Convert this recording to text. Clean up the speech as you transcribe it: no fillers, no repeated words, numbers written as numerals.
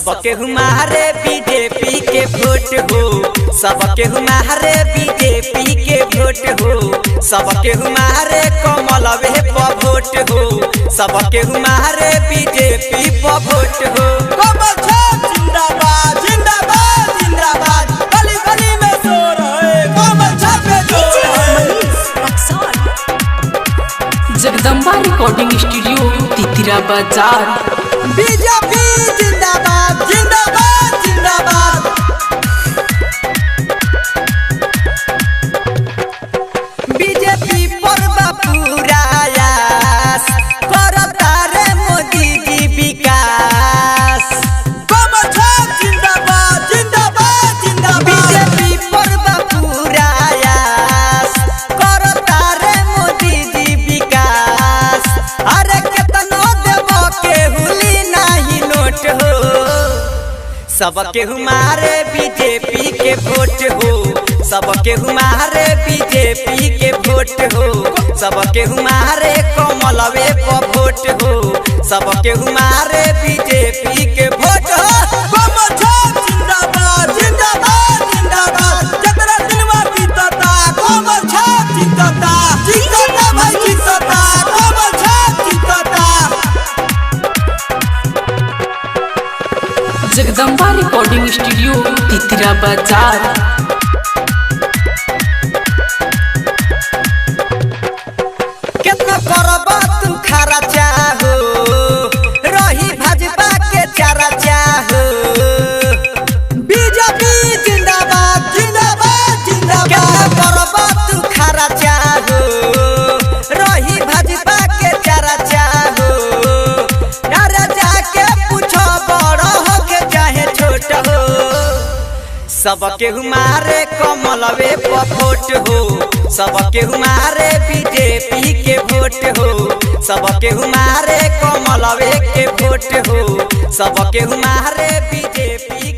सबके हमारे बीजेपी के वोट हो, सबके हमारे बीजेपी के वोट हो, सबके हमारे कमलवे पर वोट हो, सबके हमारे बीजेपी पर वोट हो। जिंदाबाद जिंदाबाद जिंदाबाद, गली गली में शोर है, कमल छापे जोर है। जगदम्बा रिकॉर्डिंग स्टूडियो तितिरा बाजार। बीजेपी जिंदाबाद जिंदाबाद जिंदाबाद। बीजेपी पर पूरा आस करता रे मोदी जी विकास। कमल छाप जिंदाबाद जिंदाबाद जिंदाबाद। बीजेपी पर पूरा आस करता रे मोदी जी विकास। अरे केतनो देवो के हुली नहीं नोट हो, सबके हमारे बीजेपी के वोट हो, सबके हमारे बीजेपी के वोट हो, सबके हमारे कमलवे पर वोट हो, सबके हमारे बीजेपी के वोट हो। कमल छाप जिंदाबाद जिंदाबाद जिंदाबाद। जतरा दिलवा जीतता कमल छाप जीतता, जीतता भाई जीतता, कमल छाप जीतता। जगदम्बा रिकॉर्डिंग स्टूडियो तितिरा बाजार। कितना करब तू खरा चाहो, रही भाजपा के चारा चाहो। बीजेपी जिंदाबाद जिंदाबाद जिंदाबाद। कितना करब तू खरा चाहो, रही भाजपा के चारा चाहो। अरे जाके पूछो बड़ा हो के चाहे छोट हो, सबके हमारे कमलवे पर वोट हो, सबके हमारे बीजेपी के वोट हो, सबके हमारे कमलवे के वोट हो, सबके हमारे बीजेपी